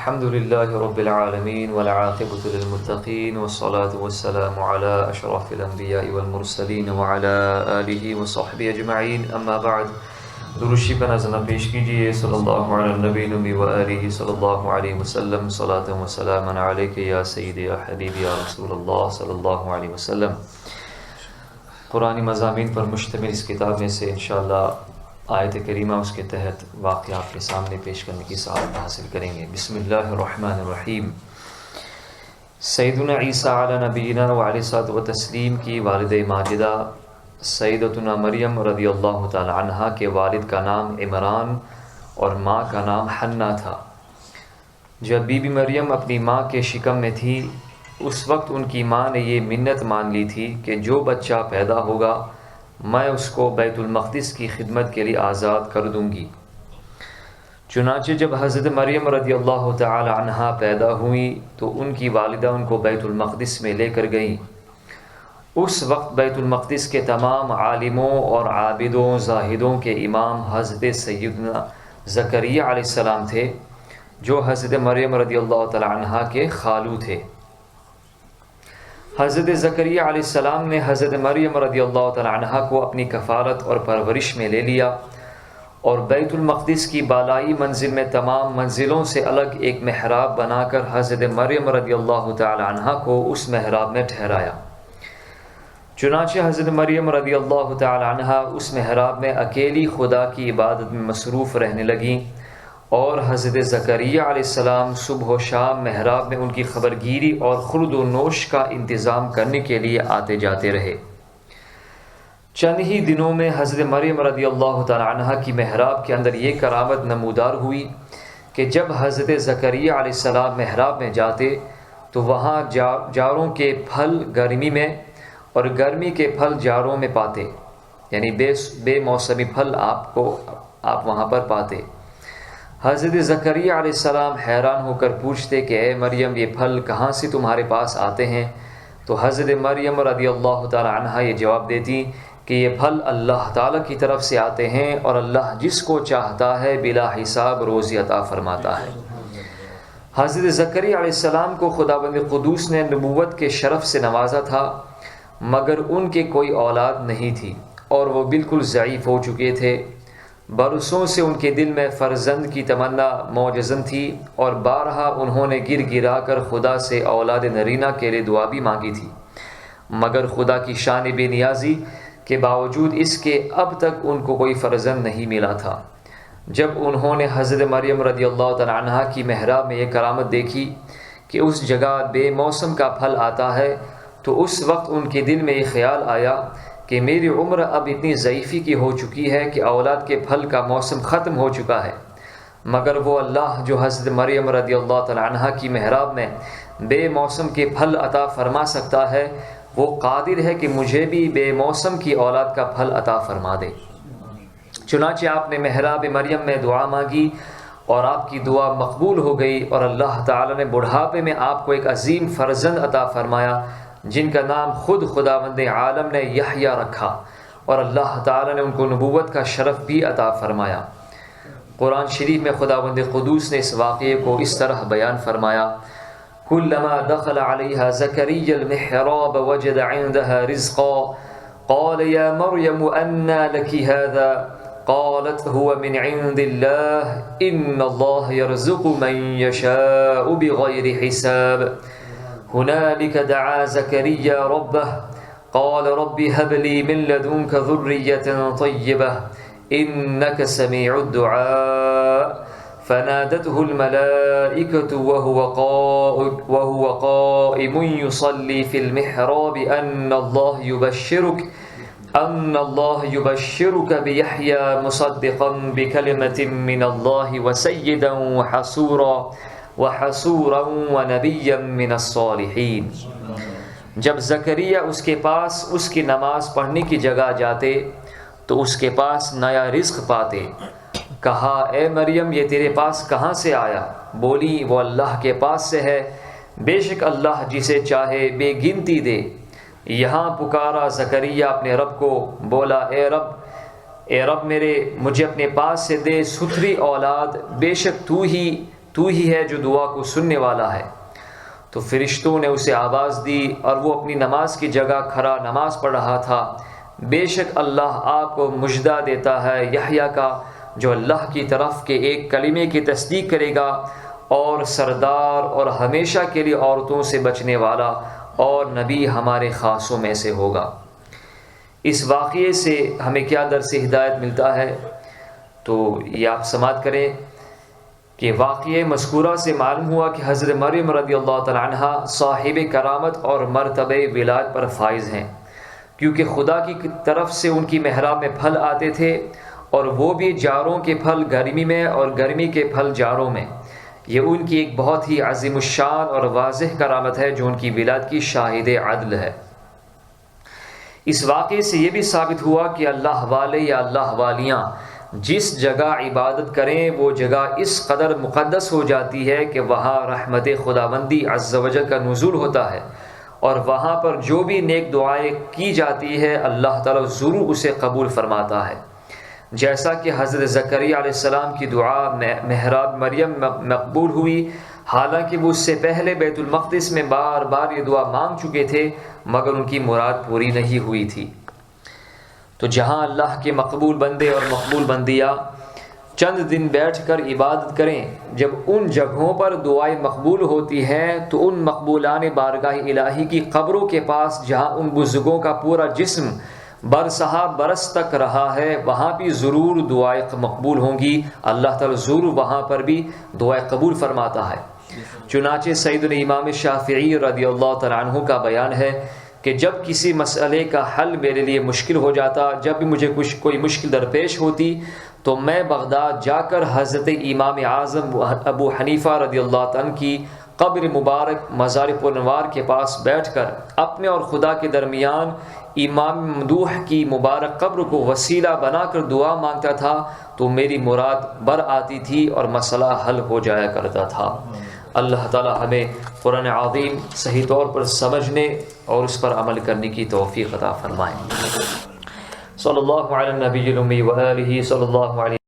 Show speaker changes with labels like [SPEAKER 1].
[SPEAKER 1] الحمد لله رب العالمين والعاقبة للمتقين والصلاة والسلام على أشرف الأنبياء والمرسلين وعلى آله وصحبه أجمعين أما بعد درشی کا نظر پیش کیجئے صلی اللہ علی النبی نبی و آلہ صلی اللہ علیہ وسلم صلاة و سلام علیک یا سید یا حبیب یا رسول اللہ صلی اللہ علیہ وسلم۔ قرآنی مضامین پر مشتمل اس کتاب میں سے انشاءاللہ آیت کریمہ اس کے تحت واقعہ آپ کے سامنے پیش کرنے کی سعادت حاصل کریں گے۔ بسم اللہ الرحمن الرحیم۔ سیدنا عیسیٰ علی نبینا وعلیہ الصلوۃ والتسلیم کی والد ماجدہ سیدتنا مریم رضی اللہ تعالی عنہا کے والد کا نام عمران اور ماں کا نام حنا تھا۔ جب بی بی مریم اپنی ماں کے شکم میں تھی اس وقت ان کی ماں نے یہ منت مان لی تھی کہ جو بچہ پیدا ہوگا میں اس کو بیت المقدس کی خدمت کے لیے آزاد کر دوں گی۔ چنانچہ جب حضرت مریم رضی اللہ تعالی عنہا پیدا ہوئی تو ان کی والدہ ان کو بیت المقدس میں لے کر گئیں۔ اس وقت بیت المقدس کے تمام عالموں اور عابدوں زاہدوں کے امام حضرت سیدنا زکریا علیہ السلام تھے جو حضرت مریم رضی اللہ تعالی عنہا کے خالو تھے۔ حضرت زکریا علیہ السلام نے حضرت مریم رضی اللہ تعالی عنہا کو اپنی کفالت اور پرورش میں لے لیا اور بیت المقدس کی بالائی منزل میں تمام منزلوں سے الگ ایک محراب بنا کر حضرت مریم رضی اللہ تعالی عنہا کو اس محراب میں ٹھہرایا۔ چنانچہ حضرت مریم رضی اللہ تعالی عنہا اس محراب میں اکیلی خدا کی عبادت میں مصروف رہنے لگیں اور حضرت زکریا علیہ السلام صبح و شام محراب میں ان کی خبرگیری اور خورد و نوش کا انتظام کرنے کے لیے آتے جاتے رہے۔ چند ہی دنوں میں حضرت مریم رضی اللہ تعالی عنہا کی محراب کے اندر یہ کرامت نمودار ہوئی کہ جب حضرت زکریا علیہ السلام محراب میں جاتے تو وہاں جاروں کے پھل گرمی میں اور گرمی کے پھل جاروں میں پاتے، یعنی بے موسمی پھل آپ وہاں پر پاتے۔ حضرت زکریا علیہ السلام حیران ہو کر پوچھتے کہ اے مریم یہ پھل کہاں سے تمہارے پاس آتے ہیں؟ تو حضرت مریم رضی اللہ تعالی عنہا یہ جواب دیتی کہ یہ پھل اللہ تعالیٰ کی طرف سے آتے ہیں اور اللہ جس کو چاہتا ہے بلا حساب روزی عطا فرماتا ہے۔ حضرت زکریا علیہ السلام کو خداوند قدوس نے نبوت کے شرف سے نوازا تھا مگر ان کے کوئی اولاد نہیں تھی اور وہ بالکل ضعیف ہو چکے تھے۔ برسوں سے ان کے دل میں فرزند کی تمنا موجزن تھی اور بارہا انہوں نے گر گرا کر خدا سے اولاد نرینہ کے لیے دعا بھی مانگی تھی مگر خدا کی شان بے نیازی کے باوجود اس کے اب تک ان کو کوئی فرزند نہیں ملا تھا۔ جب انہوں نے حضرت مریم رضی اللہ تعالی عنہا کی محراب میں یہ کرامت دیکھی کہ اس جگہ بے موسم کا پھل آتا ہے تو اس وقت ان کے دل میں یہ خیال آیا کہ میری عمر اب اتنی ضعیفی کی ہو چکی ہے کہ اولاد کے پھل کا موسم ختم ہو چکا ہے، مگر وہ اللہ جو حضرت مریم رضی اللہ تعالی عنہا کی محراب میں بے موسم کے پھل عطا فرما سکتا ہے وہ قادر ہے کہ مجھے بھی بے موسم کی اولاد کا پھل عطا فرما دے۔ چنانچہ آپ نے محراب مریم میں دعا مانگی اور آپ کی دعا مقبول ہو گئی اور اللہ تعالی نے بڑھاپے میں آپ کو ایک عظیم فرزند عطا فرمایا جن کا نام خود خداوند عالم نے یحییٰ رکھا اور اللہ تعالی نے ان کو نبوت کا شرف بھی عطا فرمایا۔ قرآن شریف میں خداوند قدوس نے اس واقعے کو اس طرح بیان فرمایا کلما دخل علیہا زکریا المحراب وجد عندها رزقا قال یا مریم انا لک هذا قالت هو من عند الله ان الله يرزق من يشاء بغير حساب هنالك دعا زكريا ربه قال رب هب لي من لدنك ذرية طيبة إنك سميع الدعاء فنادته الملائكة وهو قائم يصلي في المحراب أن الله يبشرك بيحيى مصدقا بكلمة من الله وسيدا وحصورا ونبيا من الصالحين۔ جب زکریا اس کے پاس اس کی نماز پڑھنے کی جگہ جاتے تو اس کے پاس نیا رزق پاتے۔ کہا اے مریم یہ تیرے پاس کہاں سے آیا؟ بولی وہ اللہ کے پاس سے ہے، بے شک اللہ جسے چاہے بے گنتی دے۔ یہاں پکارا زکریا اپنے رب کو، بولا اے رب مجھے اپنے پاس سے دے ستھری اولاد، بے شک تو ہی ہے جو دعا کو سننے والا ہے۔ تو فرشتوں نے اسے آواز دی اور وہ اپنی نماز کی جگہ کھڑا نماز پڑھ رہا تھا۔ بے شک اللہ آپ کو مژدہ دیتا ہے یحییٰ کا، جو اللہ کی طرف کے ایک کلمے کی تصدیق کرے گا، اور سردار اور ہمیشہ کے لیے عورتوں سے بچنے والا، اور نبی ہمارے خاصوں میں سے ہوگا۔ اس واقعے سے ہمیں کیا درس ہدایت ملتا ہے؟ تو یہ آپ سماعت کریں کہ واقعہ مذکورہ سے معلوم ہوا کہ حضرت مریم رضی اللہ تعالی عنہ صاحب کرامت اور مرتبہ ولایت پر فائز ہیں، کیونکہ خدا کی طرف سے ان کی محراب میں پھل آتے تھے، اور وہ بھی جاروں کے پھل گرمی میں اور گرمی کے پھل جاروں میں۔ یہ ان کی ایک بہت ہی عظیم الشان اور واضح کرامت ہے جو ان کی ولادت کی شاہد عدل ہے۔ اس واقعے سے یہ بھی ثابت ہوا کہ اللہ والے یا اللہ والیاں جس جگہ عبادت کریں وہ جگہ اس قدر مقدس ہو جاتی ہے کہ وہاں رحمت خداوندی عز و جل کا نزول ہوتا ہے، اور وہاں پر جو بھی نیک دعائیں کی جاتی ہے اللہ تعالیٰ ضرور اسے قبول فرماتا ہے۔ جیسا کہ حضرت زکریا علیہ السلام کی دعا محراب مریم مقبول ہوئی، حالانکہ وہ اس سے پہلے بیت المقدس میں بار بار یہ دعا مانگ چکے تھے، مگر ان کی مراد پوری نہیں ہوئی تھی۔ تو جہاں اللہ کے مقبول بندے اور مقبول بندیاں چند دن بیٹھ کر عبادت کریں، جب ان جگہوں پر دعائیں مقبول ہوتی ہیں تو ان مقبولان بارگاہ الہی کی قبروں کے پاس جہاں ان بزرگوں کا پورا جسم برسہ برس تک رہا ہے، وہاں بھی ضرور دعائیں مقبول ہوں گی، اللہ تعالیٰ ضرور وہاں پر بھی دعائیں قبول فرماتا ہے۔ چنانچہ سیدنا امام شافعی رضی اللہ تعالیٰ عنہ کا بیان ہے کہ جب کسی مسئلے کا حل میرے لیے مشکل ہو جاتا، جب بھی مجھے کوئی مشکل درپیش ہوتی، تو میں بغداد جا کر حضرت امام اعظم ابو حنیفہ رضی اللہ عنہ کی قبر مبارک مزار پرنوار کے پاس بیٹھ کر اپنے اور خدا کے درمیان امام ممدوح کی مبارک قبر کو وسیلہ بنا کر دعا مانگتا تھا، تو میری مراد بر آتی تھی اور مسئلہ حل ہو جایا کرتا تھا۔ اللہ تعالی ہمیں قرآن عظیم صحیح طور پر سمجھنے اور اس پر عمل کرنے کی توفیق عطا فرمائے۔ صلی اللہ علی النبی الامی و آلہ صلی اللہ علیہ